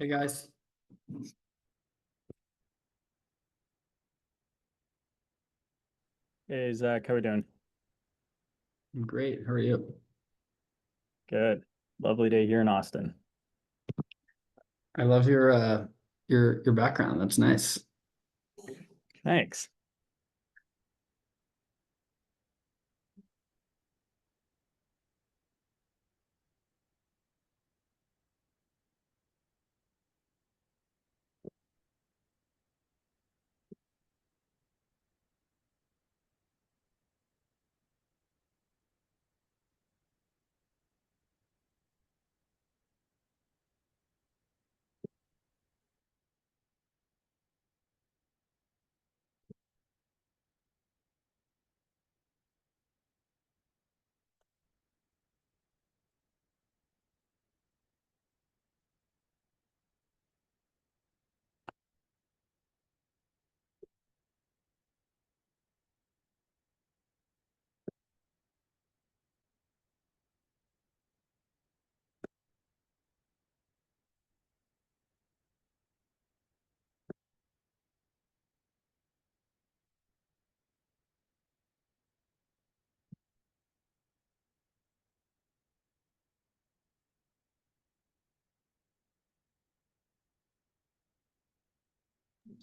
Hey guys. Hey Zach, how we doing? I'm great. How are you? Good. Lovely day here in Austin. I love your background. That's nice. Thanks.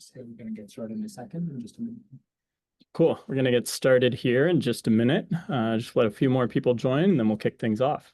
So we're gonna get started in a second, in just a minute. Cool. We're gonna get started here in just a minute. Just let a few more people join, and then we'll kick things off.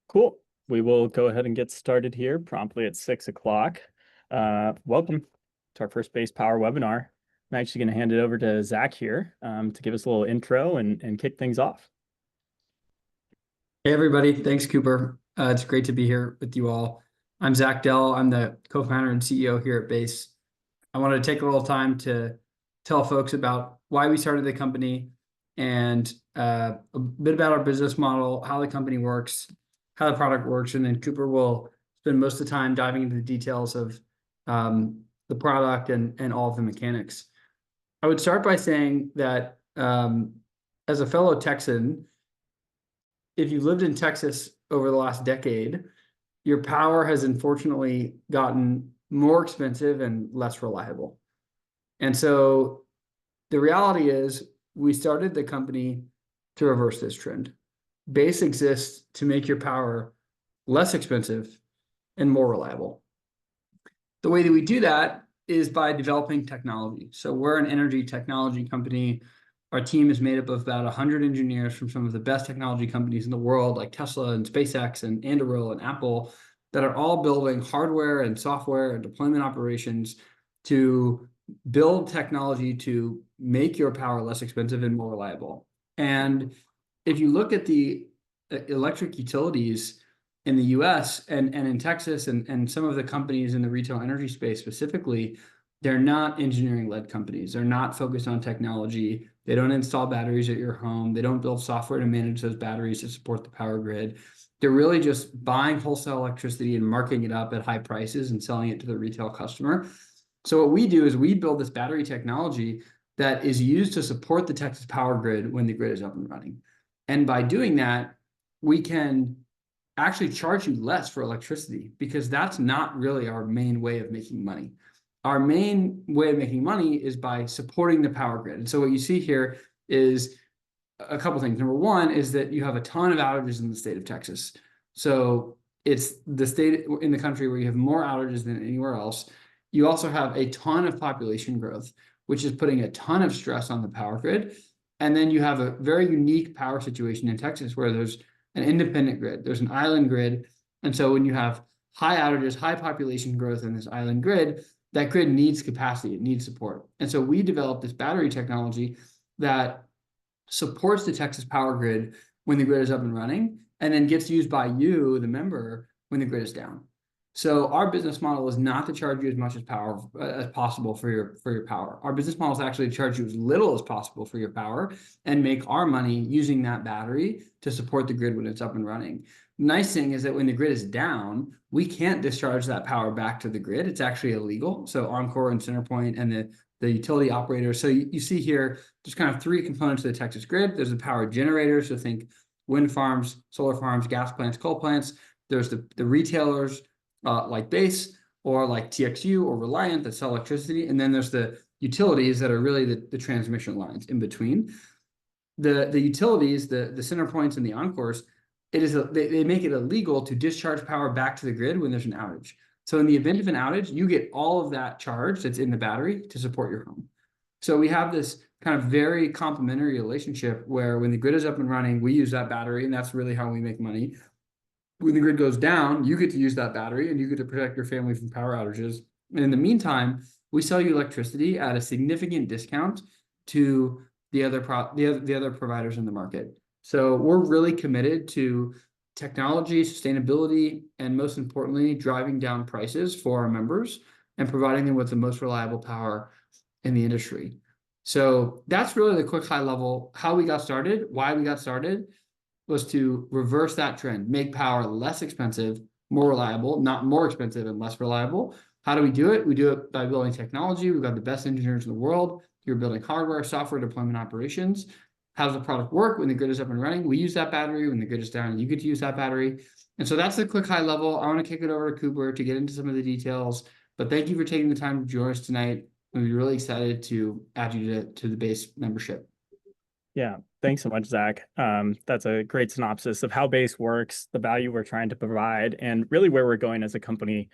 Cool. We will go ahead and get started here promptly at 6 o'clock. Welcome to our first Base Power webinar. I'm actually going to hand it over to Zach here to give us a little intro and kick things off. Hey everybody, thanks Cooper. It's great to be here with you all. I'm Zach Dell. I'm the co-founder and CEO here at Base. I wanted to take a little time to tell folks about why we started the company and a bit about our business model, how the company works, how the product works, and then Cooper will spend most of the time diving into the details of the product and all of the mechanics. I would start by saying that as a fellow Texan, if you've lived in Texas over the last decade, your power has unfortunately gotten more expensive and less reliable. And so the reality is we started the company to reverse this trend. Base exists to make your power less expensive and more reliable. The way that we do that is by developing technology. So we're an energy technology company. Our team is made up of about 100 engineers from some of the best technology companies in the world, like Tesla and SpaceX and Anduril and Apple, that are all building hardware and software and deployment operations to build technology to make your power less expensive and more reliable. And if you look at the electric utilities in the US and in Texas and some of the companies in the retail energy space specifically, they're not engineering-led companies. They're not focused on technology. They don't install batteries at your home. They don't build software to manage those batteries to support the power grid. They're really just buying wholesale electricity and marking it up at high prices and selling it to the retail customer. So what we do is we build this battery technology that is used to support the Texas power grid when the grid is up and running. And by doing that, we can actually charge you less for electricity because that's not really our main way of making money. Our main way of making money is by supporting the power grid. And so what you see here is a couple things. Number one is that you have a ton of outages in the state of Texas. So it's the state in the country where you have more outages than anywhere else. You also have a ton of population growth, which is putting a ton of stress on the power grid. And then you have a very unique power situation in Texas where there's an independent grid. There's an island grid. And so when you have high outages, high population growth in this island grid, that grid needs capacity, it needs support. And so we developed this battery technology that supports the Texas power grid when the grid is up and running, and then gets used by you, the member, when the grid is down. So our business model is not to charge you as much as possible for your power. Our business model is actually to charge you as little as possible for your power and make our money using that battery to support the grid when it's up and running. Nice thing is that when the grid is down, we can't discharge that power back to the grid. It's actually illegal. So Encore and Centerpoint and the utility operators. So you see here, there's kind of three components of the Texas grid. There's the power generators. So think wind farms, solar farms, gas plants, coal plants. There's the retailers, like Base or like TXU or Reliant that sell electricity. And then there's the utilities that are really the transmission lines in between. The utilities, the center points and the Encores, they make it illegal to discharge power back to the grid when there's an outage. So in the event of an outage, you get all of that charge that's in the battery to support your home. So we have this kind of very complementary relationship where when the grid is up and running, we use that battery, and that's really how we make money. When the grid goes down, you get to use that battery and you get to protect your family from power outages. And in the meantime, we sell you electricity at a significant discount to the other providers in the market. So we're really committed to technology, sustainability, and most importantly, driving down prices for our members and providing them with the most reliable power in the industry. So that's really the quick high level, how we got started, why we got started, was to reverse that trend, make power less expensive, more reliable, not more expensive and less reliable. How do we do it? We do it by building technology. We've got the best engineers in the world. You're building hardware, software, deployment operations. How does the product work when the grid is up and running? We use that battery. When the grid is down, you get to use that battery. And so that's the quick high level. I want to kick it over to Cooper to get into some of the details. But thank you for taking the time to join us tonight. We're really excited to add you to the Base membership. Yeah, thanks so much, Zach. That's a great synopsis of how Base works, the value we're trying to provide, and really where we're going as a company,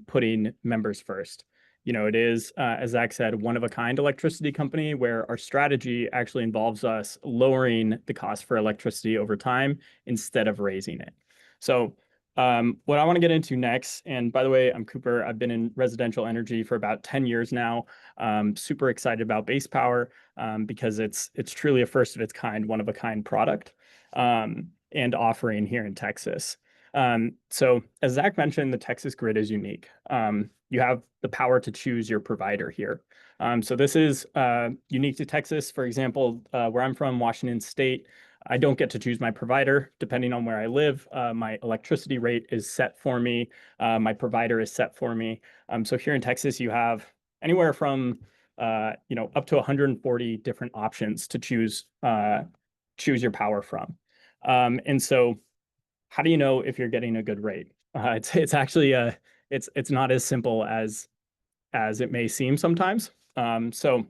putting members first. You know, it is, as Zach said, one-of-a-kind electricity company where our strategy actually involves us lowering the cost for electricity over time instead of raising it. So what I want to get into next, and by the way, I'm Cooper. I've been in residential energy for about 10 years now. Super excited about Base Power because it's truly a first of its kind, one of a kind product and offering here in Texas. So as Zach mentioned, the Texas grid is unique. You have the power to choose your provider here. So this is unique to Texas. For example, where I'm from, Washington State, I don't get to choose my provider depending on where I live. My electricity rate is set for me. My provider is set for me. So here in Texas, you have anywhere from up to 140 different options to choose your power from. And so, how do you know if you're getting a good rate? It's actually it's not as simple as it may seem sometimes. So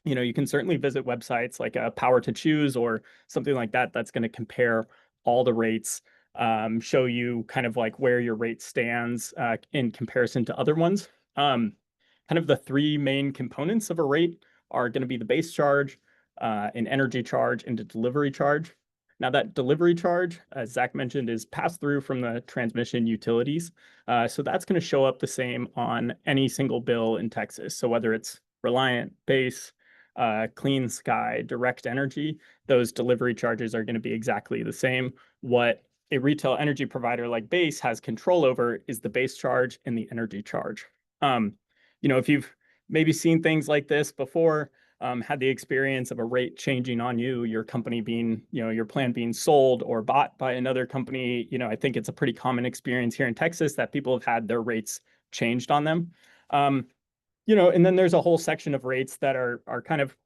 you can certainly visit websites like Power to Choose or something like that. That's going to compare all the rates, show you kind of like where your rate stands in comparison to other ones. Kind of the three main components of a rate are going to be the base charge, an energy charge, and a delivery charge. Now that delivery charge, as Zach mentioned, is passed through from the transmission utilities. So that's going to show up the same on any single bill in Texas. So whether it's Reliant, Base, Clean Sky, Direct Energy, those delivery charges are going to be exactly the same. What a retail energy provider like Base has control over is the base charge and the energy charge. If you've maybe seen things like this before, had the experience of a rate changing on you, your company being, your plan being sold or bought by another company, I think it's a pretty common experience here in Texas that people have had their rates changed on them. And then there's a whole section of rates that are kind of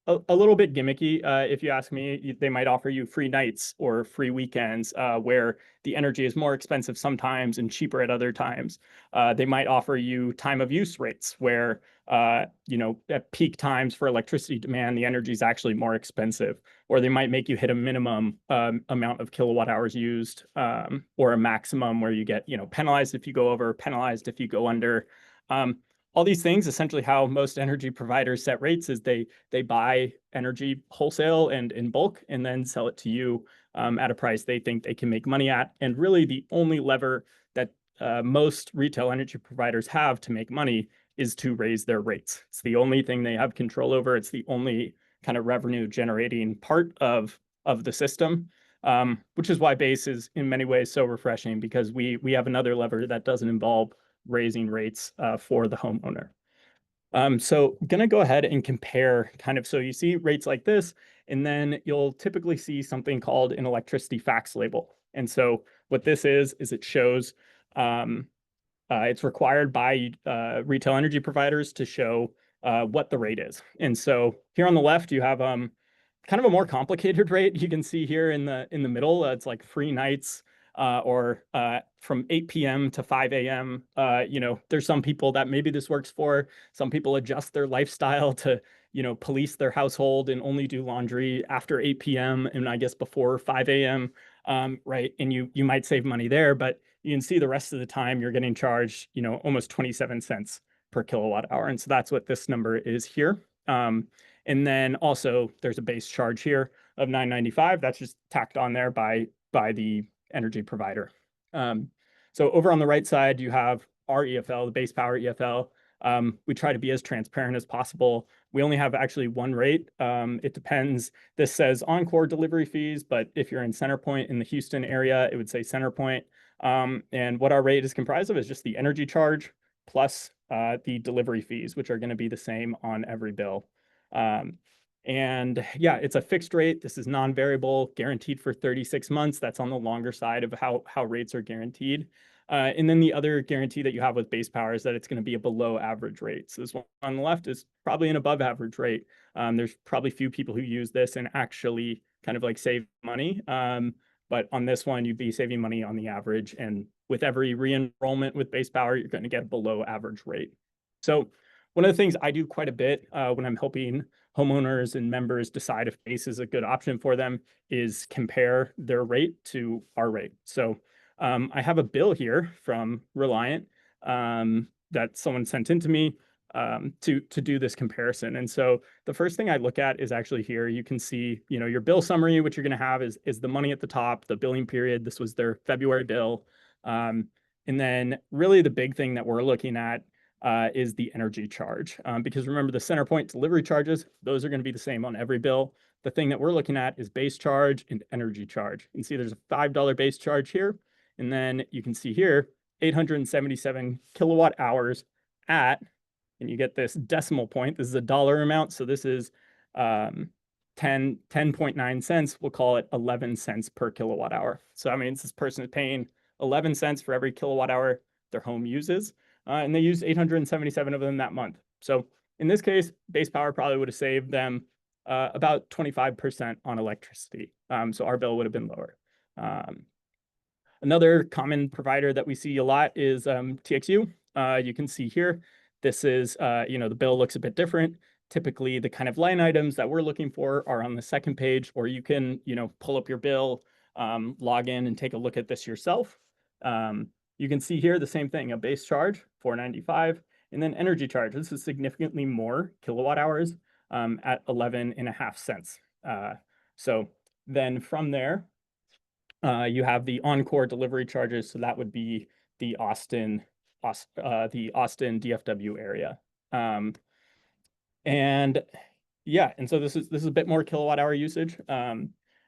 a little bit gimmicky. If you ask me, they might offer you free nights or free weekends where the energy is more expensive sometimes and cheaper at other times. They might offer you time of use rates where, at peak times for electricity demand, the energy is actually more expensive. Or they might make you hit a minimum amount of kilowatt hours used or a maximum where you get, penalized if you go over, penalized if you go under. All these things, essentially how most energy providers set rates is they buy energy wholesale and in bulk and then sell it to you at a price they think they can make money at. And really the only lever that most retail energy providers have to make money is to raise their rates. It's the only thing they have control over. It's the only kind of revenue generating part of the system, which is why Base is in many ways so refreshing, because we have another lever that doesn't involve raising rates for the homeowner. So I'm gonna go ahead and compare kind of, so you see rates like this, and then you'll typically see something called an electricity facts label. And so what this is it shows it's required by retail energy providers to show what the rate is. And so here on the left, you have kind of a more complicated rate. You can see here in the middle, it's like free nights or from 8 p.m. to 5 a.m. There's some people that maybe this works for. Some people adjust their lifestyle to, police their household and only do laundry after 8 p.m. and I guess before 5 a.m. Right. And you might save money there, but you can see the rest of the time you're getting charged, almost 27 cents per kilowatt hour. And so that's what this number is here. And then also there's a base charge here of $9.95. That's just tacked on there by the energy provider. So over on the right side, you have our EFL, the base power EFL. We try to be as transparent as possible. We only have actually one rate. It depends. This says Encore delivery fees, but if you're in Centerpoint in the Houston area, it would say Centerpoint. And what our rate is comprised of is just the energy charge plus the delivery fees, which are going to be the same on every bill. And yeah, it's a fixed rate. This is non-variable, guaranteed for 36 months. That's on the longer side of how rates are guaranteed. And then the other guarantee that you have with base power is that it's going to be a below average rate. So this one on the left is probably an above average rate. There's probably few people who use this and actually kind of like save money. But on this one, you'd be saving money on the average. And with every re-enrollment with base power, you're going to get a below average rate. So one of the things I do quite a bit when I'm helping homeowners and members decide if base is a good option for them is compare their rate to our rate. So I have a bill here from Reliant that someone sent in to me to do this comparison. And so the first thing I look at is actually here. You can see, your bill summary. What you're going to have is the money at the top, the billing period. This was their February bill. And then really the big thing that we're looking at is the energy charge. Because remember, the Centerpoint delivery charges, those are going to be the same on every bill. The thing that we're looking at is base charge and energy charge. You can see there's a $5 base charge here. And then you can see here, 877 kilowatt hours at, and you get this decimal point. This is a dollar amount. So this is 10.9 cents. We'll call it 11 cents per kilowatt hour. So that means this person is paying 11 cents for every kilowatt hour their home uses. And they use 877 of them that month. So in this case, base power probably would have saved them about 25% on electricity. So our bill would have been lower. Another common provider that we see a lot is TXU. You can see here, this is, the bill looks a bit different. Typically, the kind of line items that we're looking for are on the second page, or you can, pull up your bill, log in and take a look at this yourself. You can see here the same thing, a base charge, $4.95, and then energy charge. This is significantly more kilowatt hours at 11.5 cents. So then from there, you have the Encore delivery charges. So that would be the Austin DFW area. And yeah, and so this is a bit more kilowatt hour usage.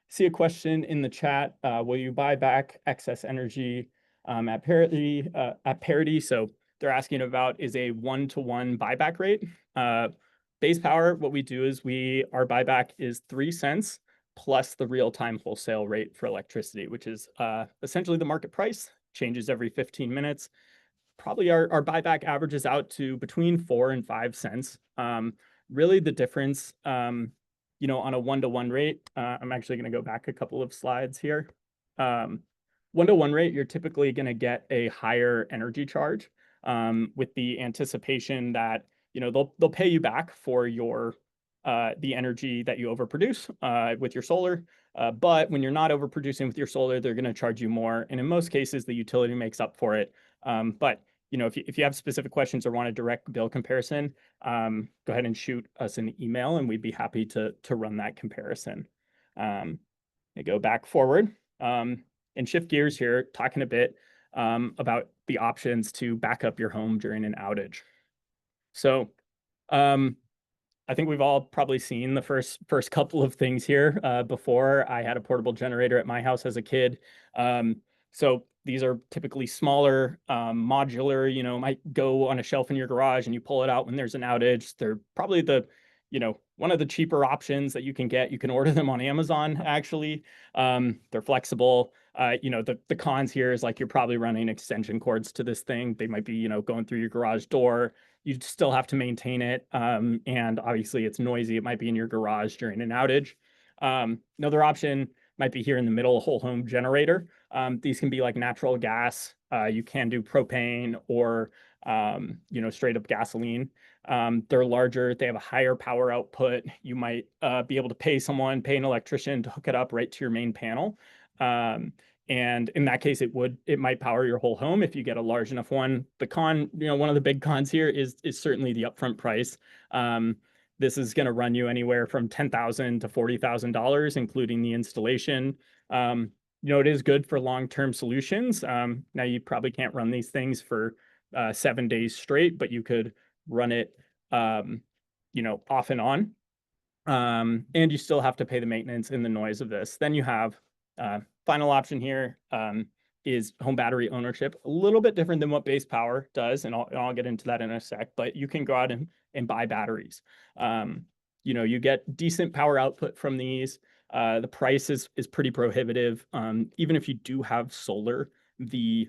See a question in the chat. Will you buy back excess energy at parity? So they're asking about is a 1-to-1 buyback rate. Base power, what we do is our buyback is 3 cents plus the real-time wholesale rate for electricity, which is essentially the market price, changes every 15 minutes. Probably our buyback averages out to between 4 and 5 cents. Really the difference, on a 1-to-1 rate, I'm actually going to go back a couple of slides here. 1-to-1 rate, you're typically going to get a higher energy charge with the anticipation that, they'll pay you back for the energy that you overproduce with your solar. But when you're not overproducing with your solar, they're going to charge you more. And in most cases, the utility makes up for it. But if you have specific questions or want a direct bill comparison, go ahead and shoot us an email and we'd be happy to run that comparison. And I go back forward and shift gears here, talking a bit about the options to back up your home during an outage. So I think we've all probably seen the first couple of things here before. I had a portable generator at my house as a kid. So these are typically smaller, modular, might go on a shelf in your garage and you pull it out when there's an outage. They're probably one of the cheaper options that you can get. You can order them on Amazon, actually. They're flexible. The cons here is like you're probably running extension cords to this thing. They might be, going through your garage door. You still have to maintain it. And obviously it's noisy. It might be in your garage during an outage. Another option might be here in the middle, whole home generator. These can be like natural gas. You can do propane or, straight up gasoline. They're larger. They have a higher power output. You might be able to pay an electrician to hook it up right to your main panel. And in that case, it might power your whole home if you get a large enough one. The con, one of the big cons here is certainly the upfront price. This is going to run you anywhere from $10,000 to $40,000, including the installation. It is good for long-term solutions. Now you probably can't run these things for 7 days straight, but you could run it, off and on. And you still have to pay the maintenance and the noise of this. Then you have final option here is home battery ownership. A little bit different than what base power does, and I'll get into that in a sec, but you can go out and buy batteries. You get decent power output from these. The price is pretty prohibitive. Even if you do have solar, the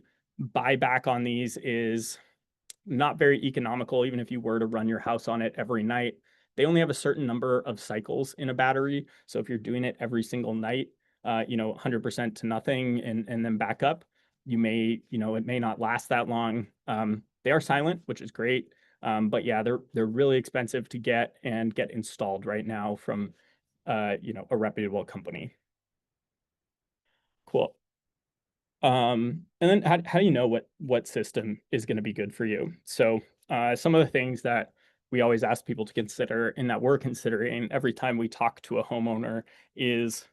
buyback on these is not very economical, even if you were to run your house on it every night. They only have a certain number of cycles in a battery. So if you're doing it every single night, 100% to nothing and then back up, it may not last that long. They are silent, which is great. But yeah, they're really expensive to get and get installed right now from, a reputable company. Cool. And then how do you know what system is going to be good for you? So some of the things that we always ask people to consider and that we're considering every time we talk to a homeowner is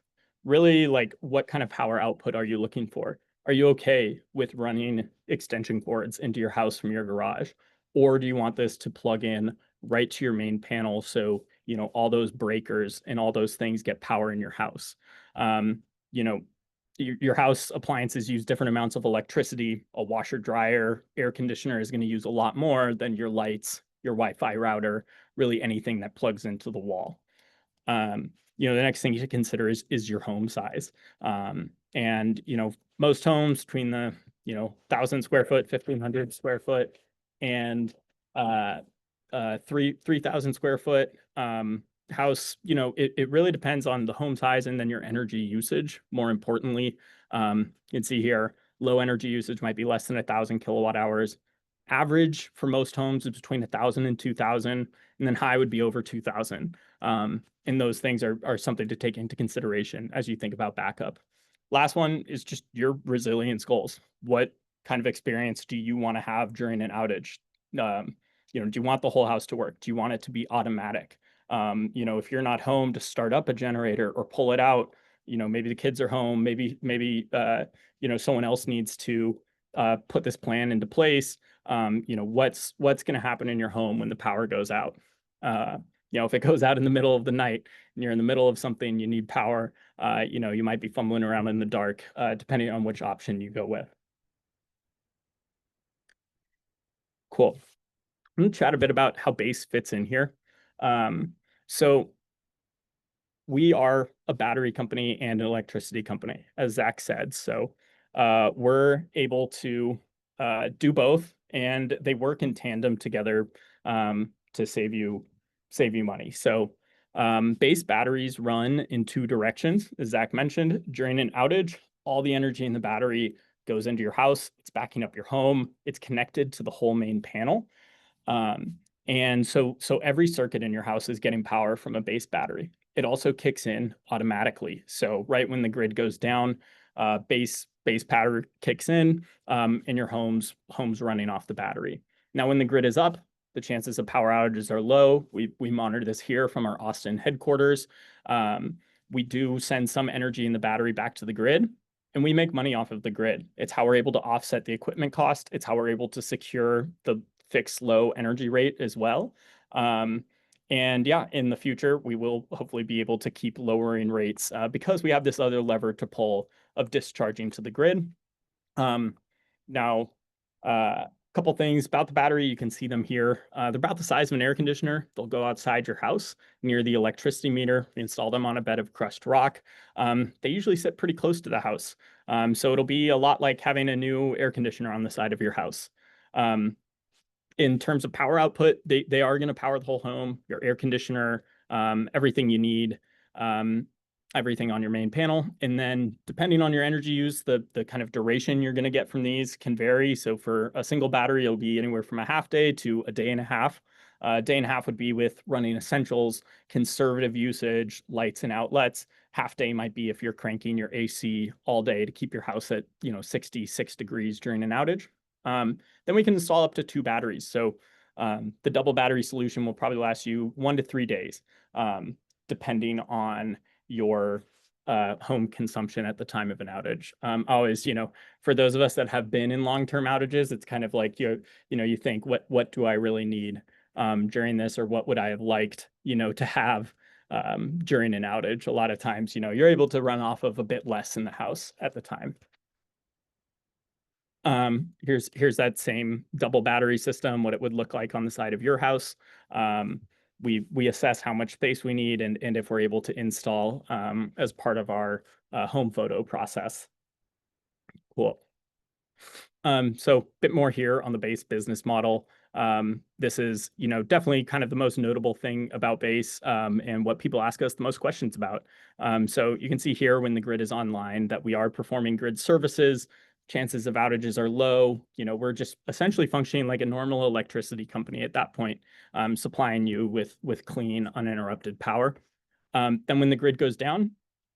really like, what kind of power output are you looking for? Are you okay with running extension cords into your house from your garage? Or do you want this to plug in right to your main panel so, all those breakers and all those things get power in your house? Your house appliances use different amounts of electricity. A washer, dryer, air conditioner is going to use a lot more than your lights, your Wi-Fi router, really anything that plugs into the wall. The next thing you should consider is your home size. And most homes between the 1,000 square foot, 1,500 square foot, and 3,000 square foot house, it really depends on the home size and then your energy usage. More importantly, you can see here, low energy usage might be less than 1,000 kilowatt hours. Average for most homes is between 1,000 and 2,000, and then high would be over 2,000. And those things are something to take into consideration as you think about backup. Last one is just your resilience goals. What kind of experience do you want to have during an outage? Do you want the whole house to work? Do you want it to be automatic? If you're not home to start up a generator or pull it out, maybe the kids are home, maybe someone else needs to put this plan into place. What's going to happen in your home when the power goes out? If it goes out in the middle of the night and you're in the middle of something, you need power, you might be fumbling around in the dark, depending on which option you go with. Cool. I'm going to chat a bit about how base fits in here. So we are a battery company and an electricity company, as Zach said. So we're able to do both, and they work in tandem together to save you money. So base batteries run in two directions, as Zach mentioned. During an outage, all the energy in the battery goes into your house. It's backing up your home. It's connected to the whole main panel. And so every circuit in your house is getting power from a base battery. It also kicks in automatically. So right when the grid goes down, base power kicks in, and your home's running off the battery. Now, when the grid is up, the chances of power outages are low. We monitor this here from our Austin headquarters. we do send some energy in the battery back to the grid, and we make money off of the grid. It's how we're able to offset the equipment cost. It's how we're able to secure the fixed low energy rate as well. And yeah, in the future, we will hopefully be able to keep lowering rates because we have this other lever to pull of discharging to the grid. Now, a couple things about the battery. You can see them here. They're about the size of an air conditioner. They'll go outside your house near the electricity meter. We install them on a bed of crushed rock. They usually sit pretty close to the house. So it'll be a lot like having a new air conditioner on the side of your house. In terms of power output, they are going to power the whole home, your air conditioner, everything you need, everything on your main panel. And then depending on your energy use, the kind of duration you're going to get from these can vary. So for a single battery, it'll be anywhere from a half day to a day and a half. A day and a half would be with running essentials, conservative usage, lights and outlets. Half day might be if you're cranking your AC all day to keep your house at 66 degrees during an outage. Then we can install up to 2 batteries. So the double battery solution will probably last you 1 to 3 days, depending on your home consumption at the time of an outage. Always, for those of us that have been in long-term outages, it's kind of like you think, what do I really need during this, or what would I have liked, to have during an outage? A lot of times, you're able to run off of a bit less in the house at the time. Here's that same double battery system, what it would look like on the side of your house. We assess how much space we need and if we're able to install as part of our home photo process. Cool. So a bit more here on the base business model. This is, definitely kind of the most notable thing about base and what people ask us the most questions about. So you can see here when the grid is online that we are performing grid services. Chances of outages are low. We're just essentially functioning like a normal electricity company at that point, supplying you with clean, uninterrupted power. Then when the grid goes down,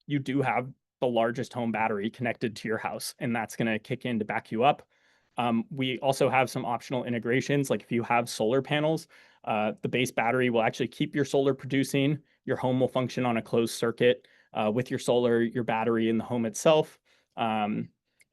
you do have the largest home battery connected to your house, and that's going to kick in to back you up. We also have some optional integrations, like if you have solar panels, the base battery will actually keep your solar producing. Your home will function on a closed circuit with your solar, your battery, in the home itself.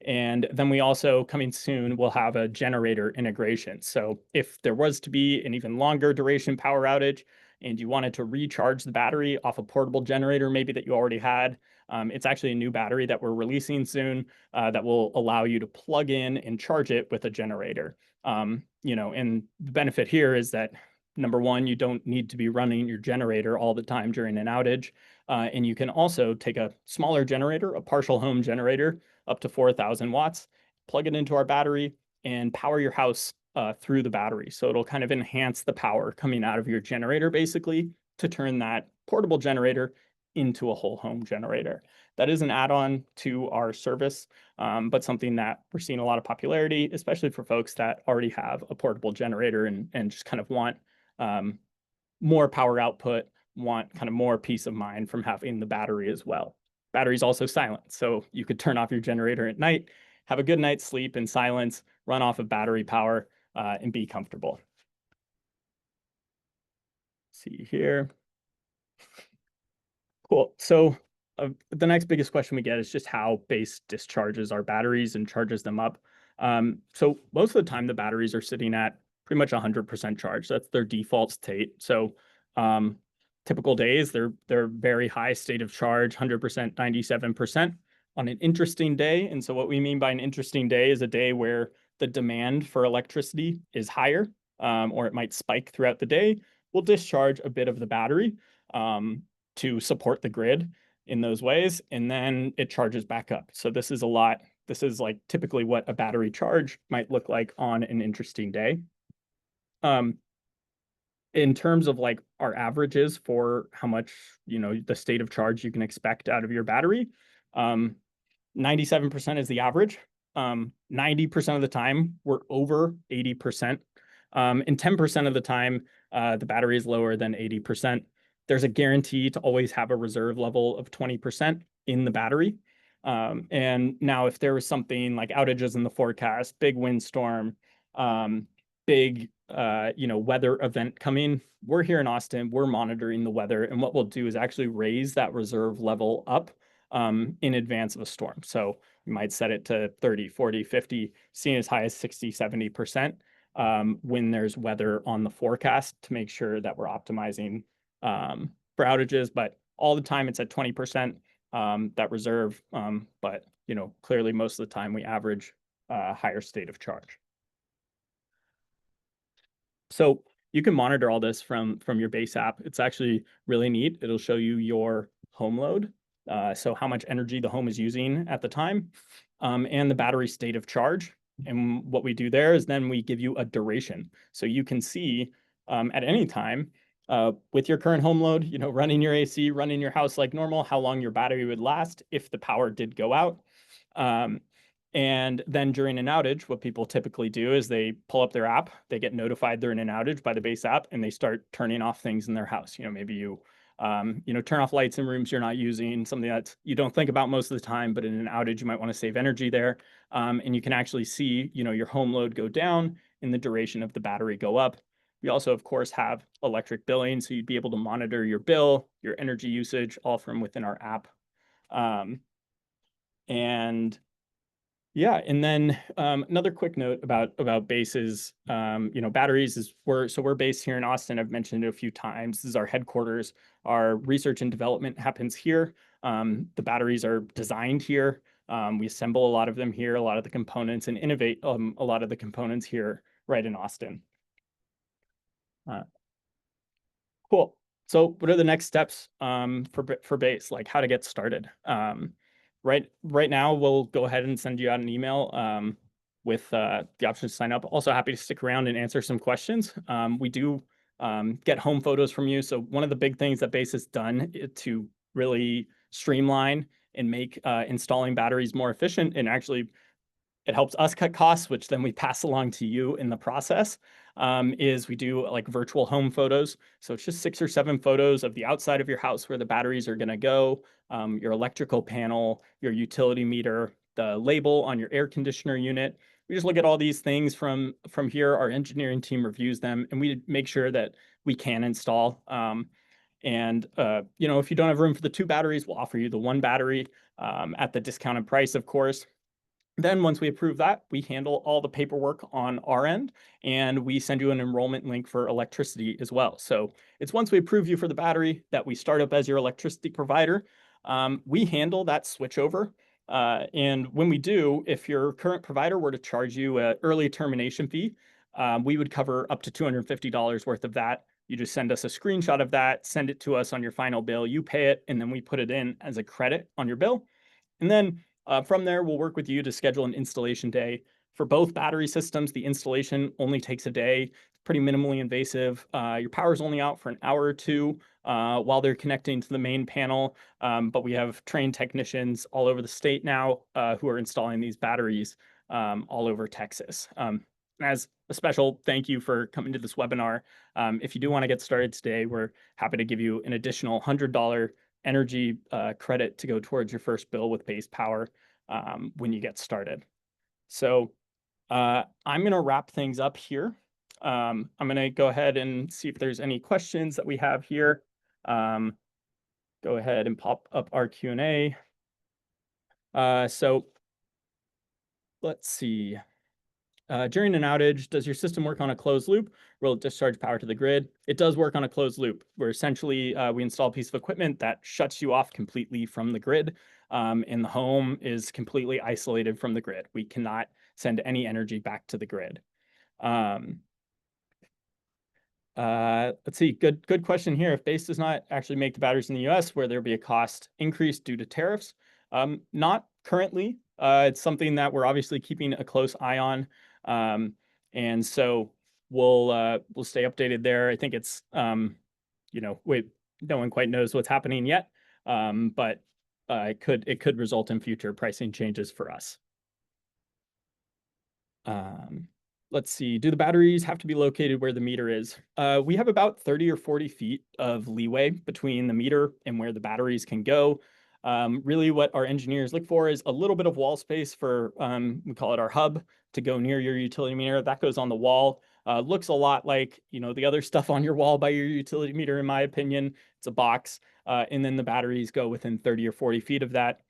And then we also, coming soon, will have a generator integration. So if there was to be an even longer duration power outage and you wanted to recharge the battery off a portable generator, maybe that you already had, it's actually a new battery that we're releasing soon that will allow you to plug in and charge it with a generator. And the benefit here is that, number one, you don't need to be running your generator all the time during an outage. And you can also take a smaller generator, a partial home generator, up to 4,000 watts, plug it into our battery, and power your house through the battery. So it'll kind of enhance the power coming out of your generator, basically, to turn that portable generator into a whole home generator. That is an add-on to our service, but something that we're seeing a lot of popularity, especially for folks that already have a portable generator and just kind of want more power output, want kind of more peace of mind from having the battery as well. Battery's also silent, so you could turn off your generator at night, have a good night's sleep in silence, run off of battery power, and be comfortable. See here. Cool. So the next biggest question we get is just how base discharges our batteries and charges them up. So most of the time, the batteries are sitting at pretty much 100% charge. That's their default state. So typical days, they're very high state of charge, 100%, 97% on an interesting day. And so what we mean by an interesting day is a day where the demand for electricity is higher, or it might spike throughout the day. We'll discharge a bit of the battery to support the grid in those ways, and then it charges back up. So this is like typically what a battery charge might look like on an interesting day. In terms of like our averages for how much, the state of charge you can expect out of your battery, 97% is the average. 90% of the time, we're over 80%. And 10% of the time, the battery is lower than 80%. There's a guarantee to always have a reserve level of 20% in the battery. And now if there was something like outages in the forecast, big windstorm, big weather event coming, we're here in Austin, we're monitoring the weather, and what we'll do is actually raise that reserve level up in advance of a storm. So we might set it to 30, 40, 50, seeing as high as 60, 70% when there's weather on the forecast to make sure that we're optimizing for outages. But all the time it's at 20% that reserve. But clearly most of the time we average higher state of charge. So you can monitor all this from your base app. It's actually really neat. It'll show you your home load, so how much energy the home is using at the time, and the battery state of charge. And what we do there is then we give you a duration. So you can see at any time with your current home load, running your AC, running your house like normal, how long your battery would last if the power did go out. And then during an outage, what people typically do is they pull up their app, they get notified they're in an outage by the base app, and they start turning off things in their house. Maybe you turn off lights in rooms you're not using, something that you don't think about most of the time, but in an outage, you might want to save energy there. And you can actually see, your home load go down and the duration of the battery go up. We also, of course, have electric billing, so you'd be able to monitor your bill, your energy usage, all from within our app. And yeah, and then another quick note about bases, batteries is we're based here in Austin. I've mentioned it a few times. This is our headquarters. Our research and development happens here. The batteries are designed here. We assemble a lot of them here, a lot of the components, and innovate a lot of the components here right in Austin. Cool. So what are the next steps for base, like how to get started? Right now, we'll go ahead and send you out an email with the option to sign up. Also happy to stick around and answer some questions. We do get home photos from you. So one of the big things that Base has done to really streamline and make installing batteries more efficient, and actually it helps us cut costs, which then we pass along to you in the process, is we do like virtual home photos. So it's just 6 or 7 photos of the outside of your house where the batteries are going to go, your electrical panel, your utility meter, the label on your air conditioner unit. We just look at all these things from here. Our engineering team reviews them, and we make sure that we can install. And if you don't have room for the 2 batteries, we'll offer you the 1 battery at the discounted price, of course. Then once we approve that, we handle all the paperwork on our end, and we send you an enrollment link for electricity as well. So it's once we approve you for the battery that we start up as your electricity provider. We handle that switchover. And when we do, if your current provider were to charge you an early termination fee, we would cover up to $250 worth of that. You just send us a screenshot of that, send it to us on your final bill, you pay it, and then we put it in as a credit on your bill. And then from there, we'll work with you to schedule an installation day. For both battery systems, the installation only takes a day. It's pretty minimally invasive. Your power's only out for an hour or 2 while they're connecting to the main panel. But we have trained technicians all over the state now who are installing these batteries all over Texas. As a special thank you for coming to this webinar. If you do want to get started today, we're happy to give you an additional $100 energy credit to go towards your first bill with base power when you get started. So I'm going to wrap things up here. I'm going to go ahead and see if there's any questions that we have here. Go ahead and pop up our Q&A. So let's see. During an outage, does your system work on a closed loop? Will it discharge power to the grid? It does work on a closed loop, where essentially we install a piece of equipment that shuts you off completely from the grid, and the home is completely isolated from the grid. We cannot send any energy back to the grid. Let's see, good question here. If Base does not actually make the batteries in the US, will there be a cost increase due to tariffs? Not currently. It's something that we're obviously keeping a close eye on. And so we'll stay updated there. I think it's, no one quite knows what's happening yet, but it could result in future pricing changes for us. Let's see, do the batteries have to be located where the meter is? We have about 30 or 40 feet of leeway between the meter and where the batteries can go. Really what our engineers look for is a little bit of wall space for, we call it our hub, to go near your utility meter. That goes on the wall. Looks a lot like, the other stuff on your wall by your utility meter, in my opinion. It's a box. And then the batteries go within 30 or 40 feet of that.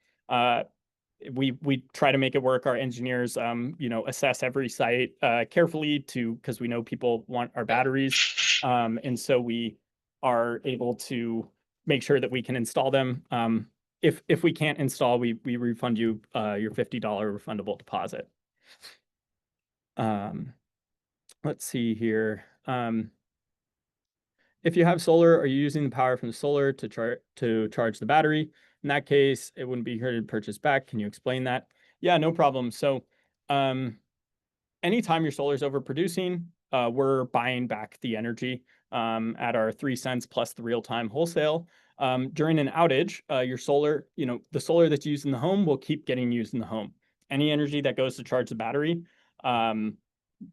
We try to make it work. Our engineers, assess every site carefully because we know people want our batteries. And so we are able to make sure that we can install them. If we can't install, we refund you your $50 refundable deposit. Let's see here. If you have solar, are you using the power from the solar to charge the battery? In that case, it wouldn't be here to purchase back. Can you explain that? Yeah, no problem. So, anytime your solar is overproducing, we're buying back the energy at our 3 cents plus the real-time wholesale. During an outage, your solar, the solar that's used in the home will keep getting used in the home. Any energy that goes to charge the battery,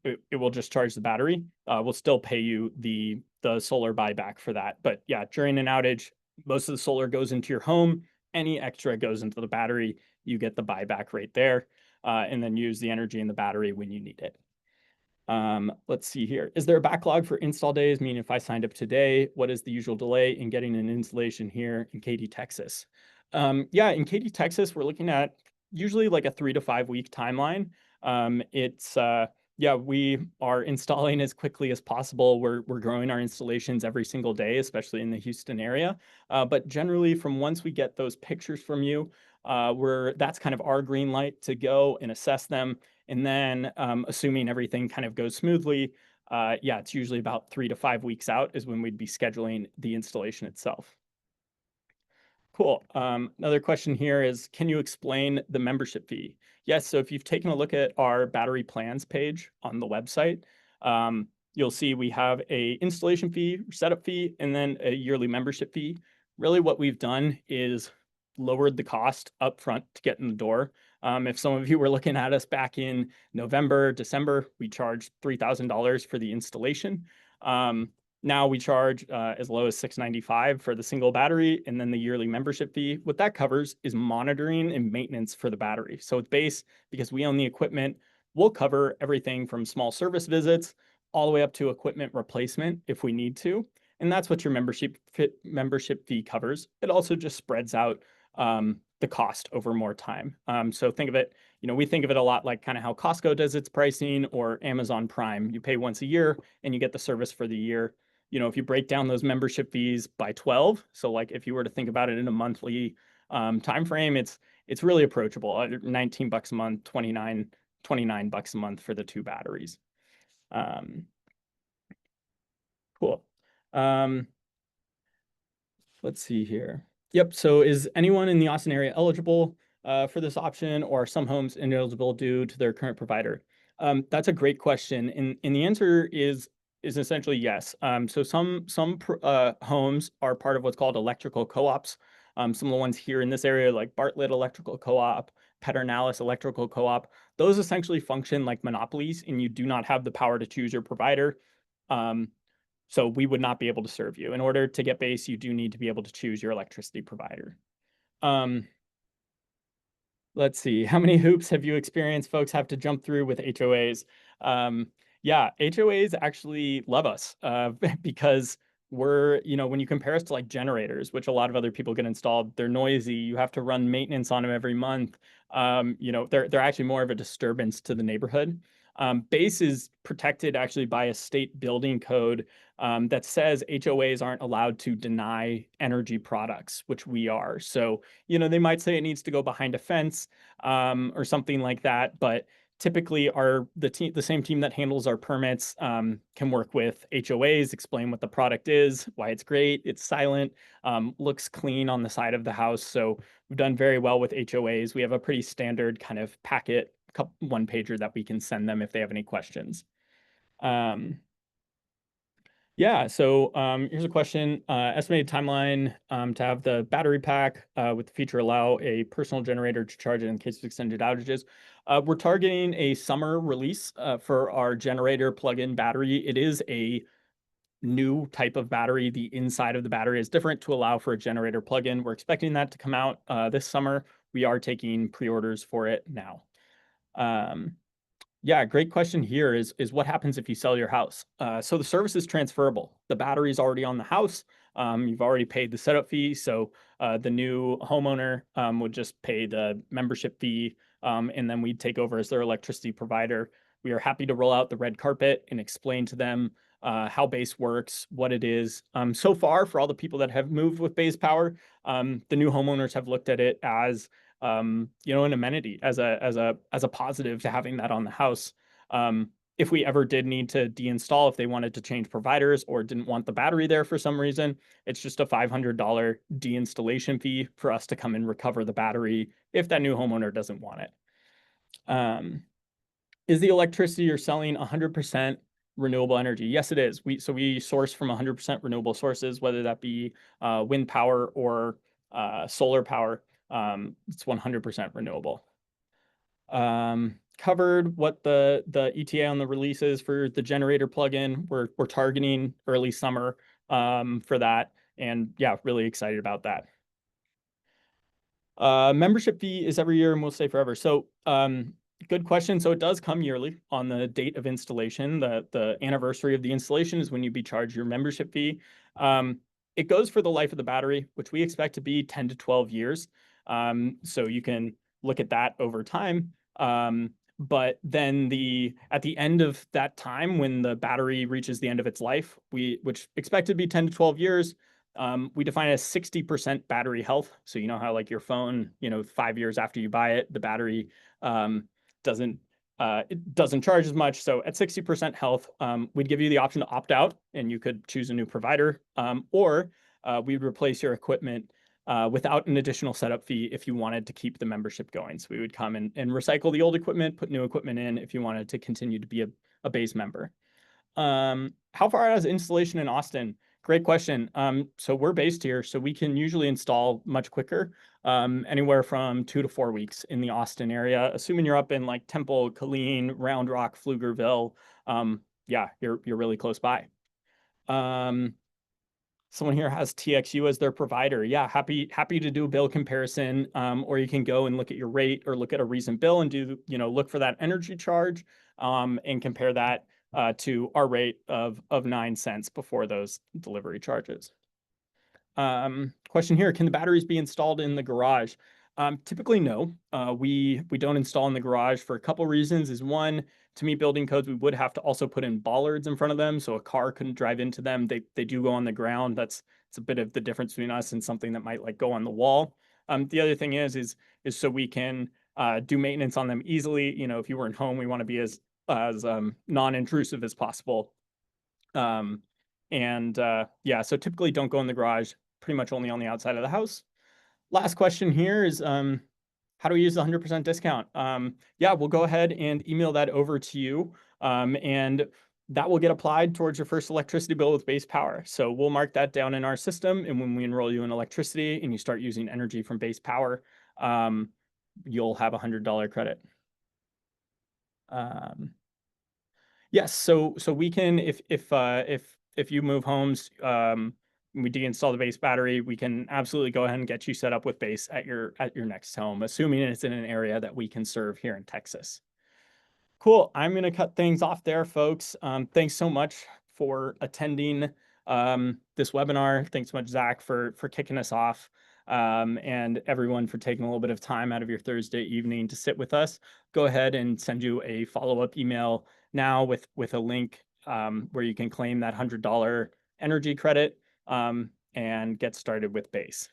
it will just charge the battery. We'll still pay you the solar buyback for that. But yeah, during an outage, most of the solar goes into your home. Any extra goes into the battery. You get the buyback right there, and then use the energy in the battery when you need it. Let's see here. Is there a backlog for install days? Meaning if I signed up today, what is the usual delay in getting an installation here in Katy, Texas? Yeah, in Katy, Texas, we're looking at usually like a 3 to 5 week timeline. Yeah, we are installing as quickly as possible. We're growing our installations every single day, especially in the Houston area. But generally, from once we get those pictures from you, that's kind of our green light to go and assess them. And then, assuming everything kind of goes smoothly, yeah, it's usually about 3 to 5 weeks out is when we'd be scheduling the installation itself. Cool. Another question here is, can you explain the membership fee? Yes, so if you've taken a look at our battery plans page on the website, you'll see we have a installation fee, setup fee, and then a yearly membership fee. Really what we've done is lowered the cost up front to get in the door. If some of you were looking at us back in November, December, we charged $3,000 for the installation. Now we charge as low as $695 for the single battery, and then the yearly membership fee. What that covers is monitoring and maintenance for the battery. So it's base, because we own the equipment, we'll cover everything from small service visits all the way up to equipment replacement if we need to. And that's what your membership fee covers. It also just spreads out the cost over more time. So think of it, we think of it a lot like kind of how Costco does its pricing or Amazon Prime. You pay once a year and you get the service for the year. If you break down those membership fees by 12, so like if you were to think about it in a monthly time frame, it's really approachable. $19 a month, 29 bucks a month for the 2 batteries. Cool. Let's see here. Yep. So is anyone in the Austin area eligible for this option, or are some homes ineligible due to their current provider? That's a great question, and the answer is essentially yes. So some homes are part of what's called electrical co-ops. Some of the ones here in this area, like Bartlett Electrical Co-op, Pedernales Electrical Co-op, those essentially function like monopolies, and you do not have the power to choose your provider. So we would not be able to serve you. In order to get base, you do need to be able to choose your electricity provider. Let's see, how many hoops have you experienced folks have to jump through with HOAs? Yeah, HOAs actually love us because we're, when you compare us to like generators, which a lot of other people get installed, they're noisy. You have to run maintenance on them every month. They're actually more of a disturbance to the neighborhood. Base is protected actually by a state building code that says HOAs aren't allowed to deny energy products, which we are. So, they might say it needs to go behind a fence or something like that, but typically the same team that handles our permits can work with HOAs, explain what the product is, why it's great, it's silent, looks clean on the side of the house. So we've done very well with HOAs. We have a pretty standard kind of packet, one pager that we can send them if they have any questions. Yeah, so here's a question. Estimated timeline to have the battery pack with the feature allow a personal generator to charge it in case of extended outages. We're targeting a summer release for our generator plug-in battery. It is a new type of battery. The inside of the battery is different to allow for a generator plug-in. We're expecting that to come out this summer. We are taking pre-orders for it now. Yeah, great question here is what happens if you sell your house? So the service is transferable. The battery is already on the house. You've already paid the setup fee. So the new homeowner would just pay the membership fee, and then we'd take over as their electricity provider. We are happy to roll out the red carpet and explain to them how Base works, what it is. So far, for all the people that have moved with Base Power, the new homeowners have looked at it as an amenity, as a positive to having that on the house. If we ever did need to deinstall, if they wanted to change providers or didn't want the battery there for some reason, it's just a $500 deinstallation fee for us to come and recover the battery if that new homeowner doesn't want it. Is the electricity you're selling 100% renewable energy? Yes, it is. We source from 100% renewable sources, whether that be wind power or solar power. It's 100% renewable. Covered what the ETA on the release is for the generator plugin. We're targeting early summer for that, and yeah, really excited about that. Membership fee is every year and will stay forever. So good question. So it does come yearly on the date of installation. The anniversary of the installation is when you'd be charged your membership fee. It goes for the life of the battery, which we expect to be 10 to 12 years. So you can look at that over time. But then at the end of that time, when the battery reaches the end of its life, which expect to be 10 to 12 years, we define it as 60% battery health. So you know how like your phone, 5 years after you buy it, the battery doesn't charge as much. So at 60% health, we'd give you the option to opt out, and you could choose a new provider, or we'd replace your equipment without an additional setup fee if you wanted to keep the membership going. So we would come and recycle the old equipment, put new equipment in if you wanted to continue to be a base member. How far out is installation in Austin? Great question. So we're based here, so we can usually install much quicker, anywhere from 2 to 4 weeks in the Austin area, assuming you're up in like Temple, Killeen, Round Rock, Pflugerville. Yeah, you're really close by. Someone here has TXU as their provider. Yeah, happy to do a bill comparison, or you can go and look at your rate or look at a recent bill and look for that energy charge, and compare that to our rate of 9 cents before those delivery charges. Question here, can the batteries be installed in the garage? Typically, no. We don't install in the garage for a couple reasons. Is one, to meet building codes, we would have to also put in bollards in front of them, so a car couldn't drive into them. They do go on the ground. It's a bit of the difference between us and something that might like go on the wall. The other thing is so we can do maintenance on them easily. If you weren't home, we want to be as non-intrusive as possible. Yeah, so typically don't go in the garage, pretty much only on the outside of the house. Last question here is, how do we use the 100% discount? Yeah, we'll go ahead and email that over to you, and that will get applied towards your first electricity bill with Base Power. So we'll mark that down in our system, and when we enroll you in electricity and you start using energy from Base Power, you'll have a $100 credit. Yes, so we can, if you move homes, we deinstall the Base battery, we can absolutely go ahead and get you set up with Base at your next home, assuming it's in an area that we can serve here in Texas. Cool. I'm going to cut things off there, folks. Thanks so much for attending this webinar. Thanks so much, Zach, for kicking us off, and everyone for taking a little bit of time out of your Thursday evening to sit with us. Go ahead and send you a follow-up email now with a link where you can claim that $100 energy credit, and get started with Base.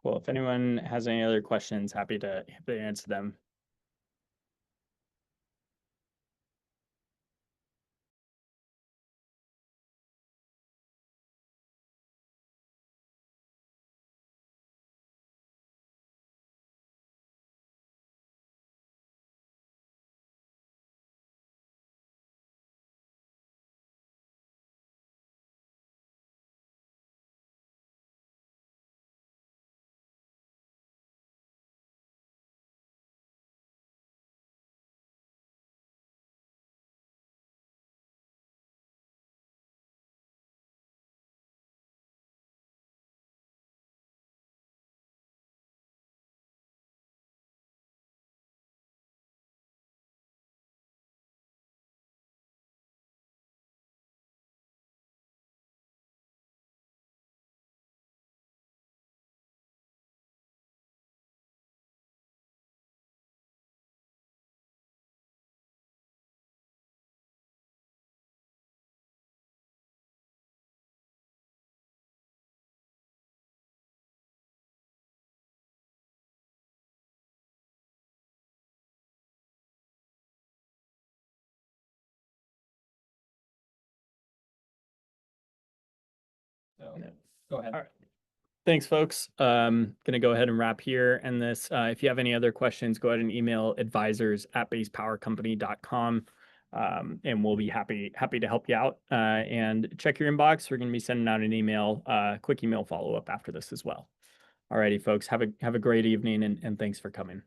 Well, if anyone has any other questions, happy to answer them. Go ahead. All right. Thanks, folks. Gonna go ahead and wrap here. And this, if you have any other questions, go ahead and email advisors@basepowercompany.com. And we'll be happy to help you out. And check your inbox. We're gonna be sending out an email, quick email follow-up after this as well. Alrighty, folks, have a great evening and thanks for coming.